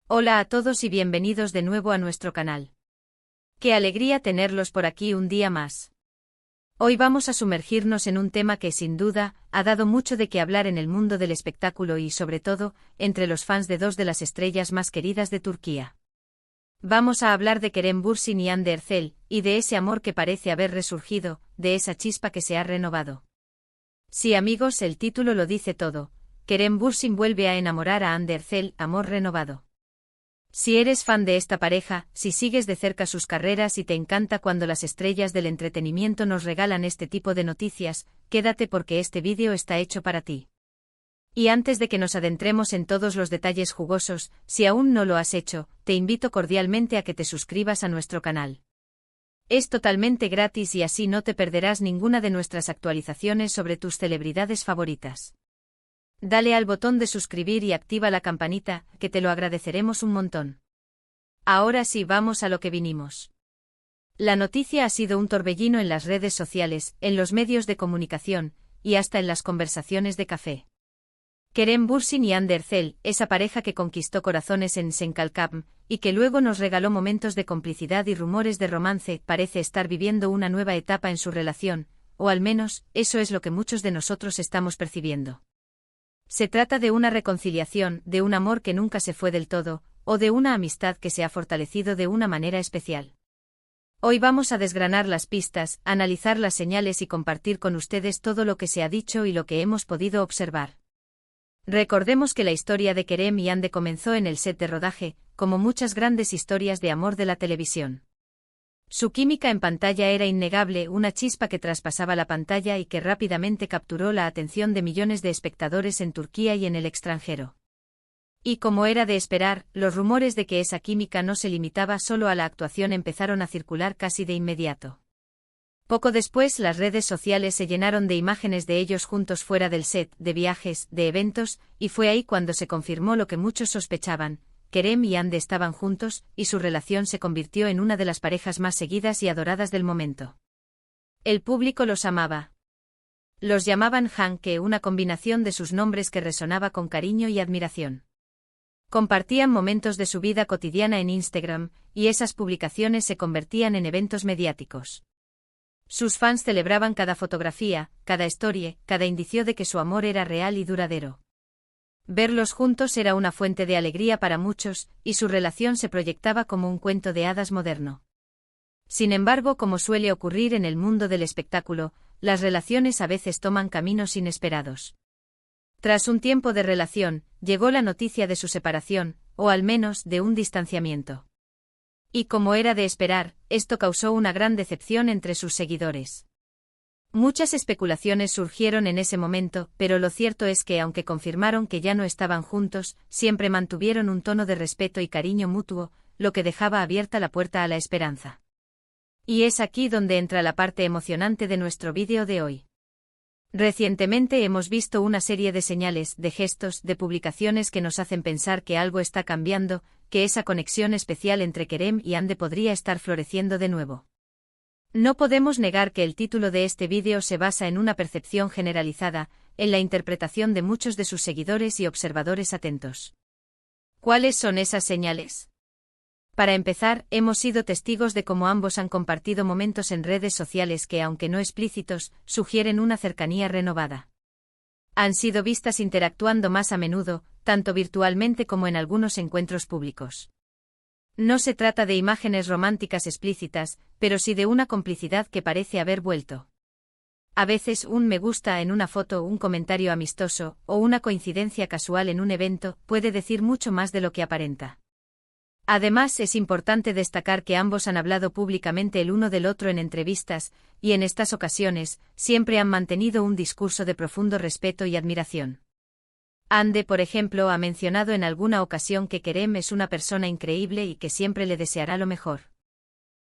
Hola a todos y bienvenidos de nuevo a nuestro canal. Qué alegría tenerlos por aquí un día más. Hoy vamos a sumergirnos en un tema que sin duda ha dado mucho de qué hablar en el mundo del espectáculo y sobre todo entre los fans de dos de las estrellas más queridas de Turquía. Vamos a hablar de Kerem Bürsin y Hande Erçel, y de ese amor que parece haber resurgido, de esa chispa que se ha renovado. Sí amigos, el título lo dice todo. Kerem Bürsin vuelve a enamorar a Hande Erçel, amor renovado. Si eres fan de esta pareja, si sigues de cerca sus carreras y te encanta cuando las estrellas del entretenimiento nos regalan este tipo de noticias, quédate porque este vídeo está hecho para ti. Y antes de que nos adentremos en todos los detalles jugosos, si aún no lo has hecho, te invito cordialmente a que te suscribas a nuestro canal. Es totalmente gratis y así no te perderás ninguna de nuestras actualizaciones sobre tus celebridades favoritas. Dale al botón de suscribir y activa la campanita, que te lo agradeceremos un montón. Ahora sí, vamos a lo que vinimos. La noticia ha sido un torbellino en las redes sociales, en los medios de comunicación, y hasta en las conversaciones de café. Kerem Bürsin y Hande Erçel, esa pareja que conquistó corazones en Senkalkam, y que luego nos regaló momentos de complicidad y rumores de romance, parece estar viviendo una nueva etapa en su relación, o al menos, eso es lo que muchos de nosotros estamos percibiendo. Se trata de una reconciliación, de un amor que nunca se fue del todo, o de una amistad que se ha fortalecido de una manera especial. Hoy vamos a desgranar las pistas, analizar las señales y compartir con ustedes todo lo que se ha dicho y lo que hemos podido observar. Recordemos que la historia de Kerem y Hande comenzó en el set de rodaje, como muchas grandes historias de amor de la televisión. Su química en pantalla era innegable, una chispa que traspasaba la pantalla y que rápidamente capturó la atención de millones de espectadores en Turquía y en el extranjero. Y como era de esperar, los rumores de que esa química no se limitaba solo a la actuación empezaron a circular casi de inmediato. Poco después las redes sociales se llenaron de imágenes de ellos juntos fuera del set, de viajes, de eventos, y fue ahí cuando se confirmó lo que muchos sospechaban. Kerem y Hande estaban juntos, y su relación se convirtió en una de las parejas más seguidas y adoradas del momento. El público los amaba. Los llamaban Hanke, una combinación de sus nombres que resonaba con cariño y admiración. Compartían momentos de su vida cotidiana en Instagram, y esas publicaciones se convertían en eventos mediáticos. Sus fans celebraban cada fotografía, cada story, cada indicio de que su amor era real y duradero. Verlos juntos era una fuente de alegría para muchos, y su relación se proyectaba como un cuento de hadas moderno. Sin embargo, como suele ocurrir en el mundo del espectáculo, las relaciones a veces toman caminos inesperados. Tras un tiempo de relación, llegó la noticia de su separación, o al menos de un distanciamiento. Y como era de esperar, esto causó una gran decepción entre sus seguidores. Muchas especulaciones surgieron en ese momento, pero lo cierto es que aunque confirmaron que ya no estaban juntos, siempre mantuvieron un tono de respeto y cariño mutuo, lo que dejaba abierta la puerta a la esperanza. Y es aquí donde entra la parte emocionante de nuestro vídeo de hoy. Recientemente hemos visto una serie de señales, de gestos, de publicaciones que nos hacen pensar que algo está cambiando, que esa conexión especial entre Kerem y Hande podría estar floreciendo de nuevo. No podemos negar que el título de este vídeo se basa en una percepción generalizada, en la interpretación de muchos de sus seguidores y observadores atentos. ¿Cuáles son esas señales? Para empezar, hemos sido testigos de cómo ambos han compartido momentos en redes sociales que, aunque no explícitos, sugieren una cercanía renovada. Han sido vistas interactuando más a menudo, tanto virtualmente como en algunos encuentros públicos. No se trata de imágenes románticas explícitas, pero sí de una complicidad que parece haber vuelto. A veces un me gusta en una foto, un comentario amistoso, o una coincidencia casual en un evento, puede decir mucho más de lo que aparenta. Además, es importante destacar que ambos han hablado públicamente el uno del otro en entrevistas, y en estas ocasiones, siempre han mantenido un discurso de profundo respeto y admiración. Hande, por ejemplo, ha mencionado en alguna ocasión que Kerem es una persona increíble y que siempre le deseará lo mejor.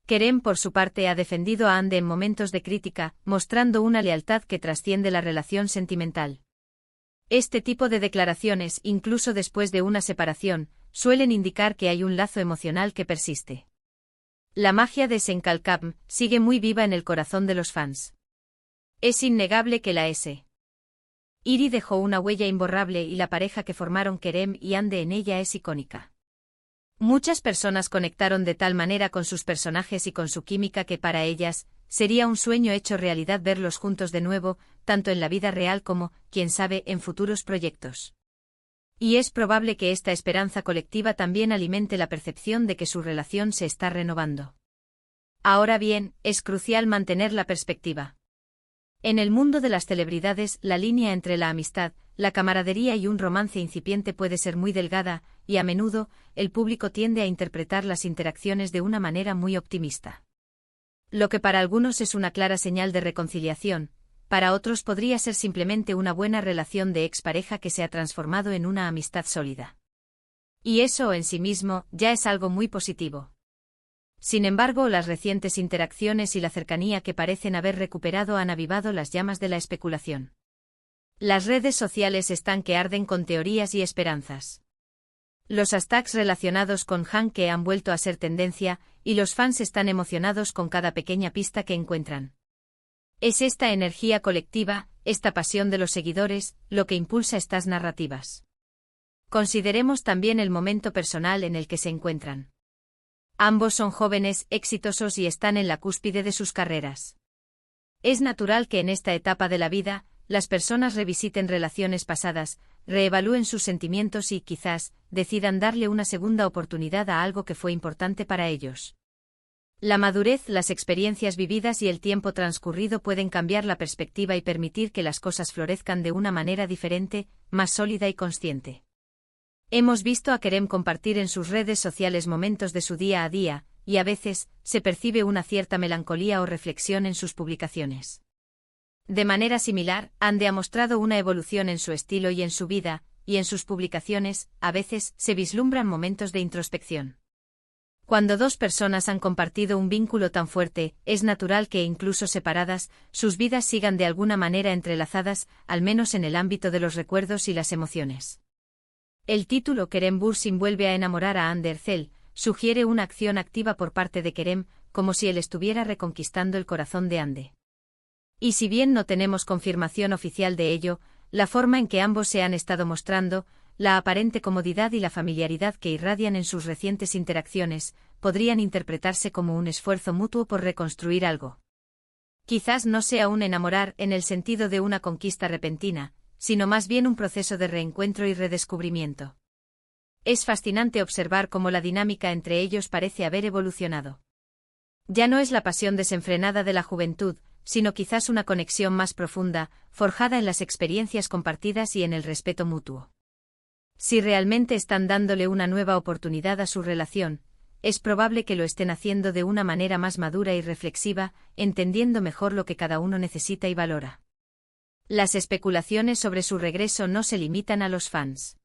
Kerem, por su parte, ha defendido a Hande en momentos de crítica, mostrando una lealtad que trasciende la relación sentimental. Este tipo de declaraciones, incluso después de una separación, suelen indicar que hay un lazo emocional que persiste. La magia de Senkalkam sigue muy viva en el corazón de los fans. Es innegable que la S. Iri dejó una huella imborrable y la pareja que formaron Kerem y Hande en ella es icónica. Muchas personas conectaron de tal manera con sus personajes y con su química que para ellas sería un sueño hecho realidad verlos juntos de nuevo, tanto en la vida real como, quién sabe, en futuros proyectos. Y es probable que esta esperanza colectiva también alimente la percepción de que su relación se está renovando. Ahora bien, es crucial mantener la perspectiva. En el mundo de las celebridades, la línea entre la amistad, la camaradería y un romance incipiente puede ser muy delgada, y a menudo, el público tiende a interpretar las interacciones de una manera muy optimista. Lo que para algunos es una clara señal de reconciliación, para otros podría ser simplemente una buena relación de expareja que se ha transformado en una amistad sólida. Y eso en sí mismo ya es algo muy positivo. Sin embargo, las recientes interacciones y la cercanía que parecen haber recuperado han avivado las llamas de la especulación. Las redes sociales están que arden con teorías y esperanzas. Los hashtags relacionados con Hanke han vuelto a ser tendencia, y los fans están emocionados con cada pequeña pista que encuentran. Es esta energía colectiva, esta pasión de los seguidores, lo que impulsa estas narrativas. Consideremos también el momento personal en el que se encuentran. Ambos son jóvenes, exitosos y están en la cúspide de sus carreras. Es natural que en esta etapa de la vida, las personas revisiten relaciones pasadas, reevalúen sus sentimientos y, quizás, decidan darle una segunda oportunidad a algo que fue importante para ellos. La madurez, las experiencias vividas y el tiempo transcurrido pueden cambiar la perspectiva y permitir que las cosas florezcan de una manera diferente, más sólida y consciente. Hemos visto a Kerem compartir en sus redes sociales momentos de su día a día, y a veces, se percibe una cierta melancolía o reflexión en sus publicaciones. De manera similar, Hande ha mostrado una evolución en su estilo y en su vida, y en sus publicaciones, a veces, se vislumbran momentos de introspección. Cuando dos personas han compartido un vínculo tan fuerte, es natural que incluso separadas, sus vidas sigan de alguna manera entrelazadas, al menos en el ámbito de los recuerdos y las emociones. El título Kerem Bürsin vuelve a enamorar a Hande Erçel, sugiere una acción activa por parte de Kerem, como si él estuviera reconquistando el corazón de Hande. Y si bien no tenemos confirmación oficial de ello, la forma en que ambos se han estado mostrando, la aparente comodidad y la familiaridad que irradian en sus recientes interacciones, podrían interpretarse como un esfuerzo mutuo por reconstruir algo. Quizás no sea un enamorar en el sentido de una conquista repentina, sino más bien un proceso de reencuentro y redescubrimiento. Es fascinante observar cómo la dinámica entre ellos parece haber evolucionado. Ya no es la pasión desenfrenada de la juventud, sino quizás una conexión más profunda, forjada en las experiencias compartidas y en el respeto mutuo. Si realmente están dándole una nueva oportunidad a su relación, es probable que lo estén haciendo de una manera más madura y reflexiva, entendiendo mejor lo que cada uno necesita y valora. Las especulaciones sobre su regreso no se limitan a los fans.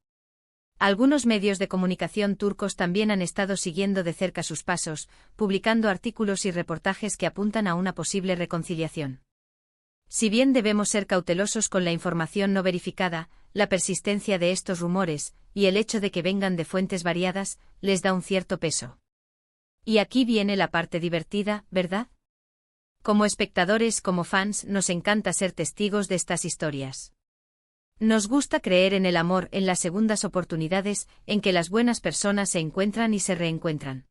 Algunos medios de comunicación turcos también han estado siguiendo de cerca sus pasos, publicando artículos y reportajes que apuntan a una posible reconciliación. Si bien debemos ser cautelosos con la información no verificada, la persistencia de estos rumores, y el hecho de que vengan de fuentes variadas, les da un cierto peso. Y aquí viene la parte divertida, ¿verdad? Como espectadores, como fans, nos encanta ser testigos de estas historias. Nos gusta creer en el amor, en las segundas oportunidades, en que las buenas personas se encuentran y se reencuentran.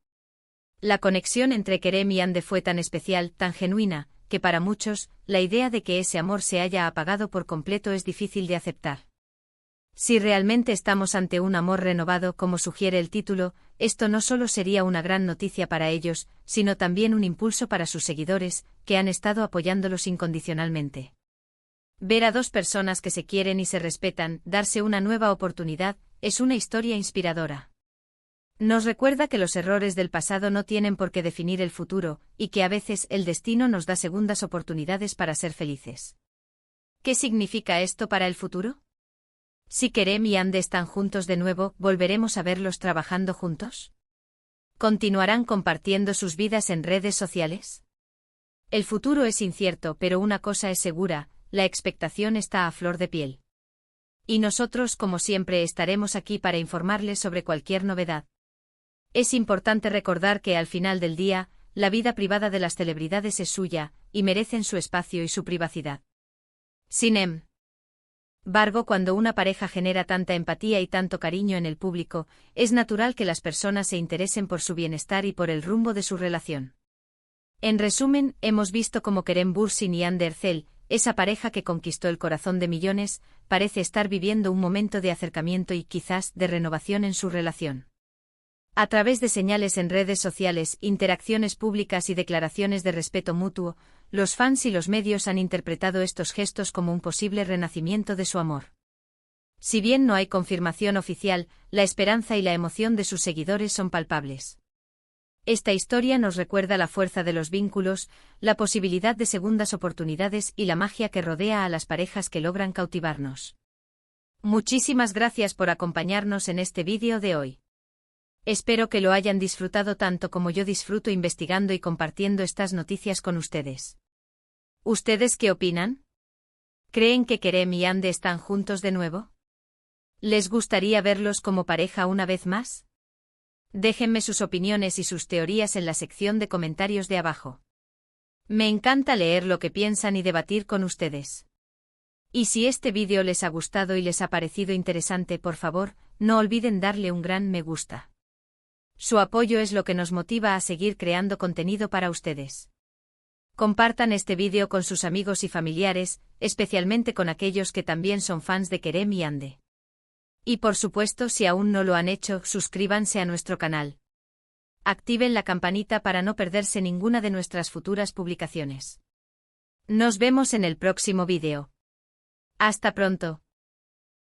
La conexión entre Kerem y Hande fue tan especial, tan genuina, que para muchos, la idea de que ese amor se haya apagado por completo es difícil de aceptar. Si realmente estamos ante un amor renovado, como sugiere el título, esto no solo sería una gran noticia para ellos, sino también un impulso para sus seguidores, que han estado apoyándolos incondicionalmente. Ver a dos personas que se quieren y se respetan, darse una nueva oportunidad, es una historia inspiradora. Nos recuerda que los errores del pasado no tienen por qué definir el futuro, y que a veces el destino nos da segundas oportunidades para ser felices. ¿Qué significa esto para el futuro? Si Kerem y Hande están juntos de nuevo, ¿volveremos a verlos trabajando juntos? ¿Continuarán compartiendo sus vidas en redes sociales? El futuro es incierto, pero una cosa es segura, la expectación está a flor de piel. Y nosotros, como siempre, estaremos aquí para informarles sobre cualquier novedad. Es importante recordar que al final del día, la vida privada de las celebridades es suya, y merecen su espacio y su privacidad. Sinem. Bargo, cuando una pareja genera tanta empatía y tanto cariño en el público, es natural que las personas se interesen por su bienestar y por el rumbo de su relación. En resumen, hemos visto cómo Kerem Bürsin y Hande Erçel, esa pareja que conquistó el corazón de millones, parece estar viviendo un momento de acercamiento y quizás de renovación en su relación. A través de señales en redes sociales, interacciones públicas y declaraciones de respeto mutuo, los fans y los medios han interpretado estos gestos como un posible renacimiento de su amor. Si bien no hay confirmación oficial, la esperanza y la emoción de sus seguidores son palpables. Esta historia nos recuerda la fuerza de los vínculos, la posibilidad de segundas oportunidades y la magia que rodea a las parejas que logran cautivarnos. Muchísimas gracias por acompañarnos en este vídeo de hoy. Espero que lo hayan disfrutado tanto como yo disfruto investigando y compartiendo estas noticias con ustedes. ¿Ustedes qué opinan? ¿Creen que Kerem y Hande están juntos de nuevo? ¿Les gustaría verlos como pareja una vez más? Déjenme sus opiniones y sus teorías en la sección de comentarios de abajo. Me encanta leer lo que piensan y debatir con ustedes. Y si este vídeo les ha gustado y les ha parecido interesante, por favor, no olviden darle un gran me gusta. Su apoyo es lo que nos motiva a seguir creando contenido para ustedes. Compartan este vídeo con sus amigos y familiares, especialmente con aquellos que también son fans de Kerem y Hande. Y por supuesto, si aún no lo han hecho, suscríbanse a nuestro canal. Activen la campanita para no perderse ninguna de nuestras futuras publicaciones. Nos vemos en el próximo vídeo. Hasta pronto.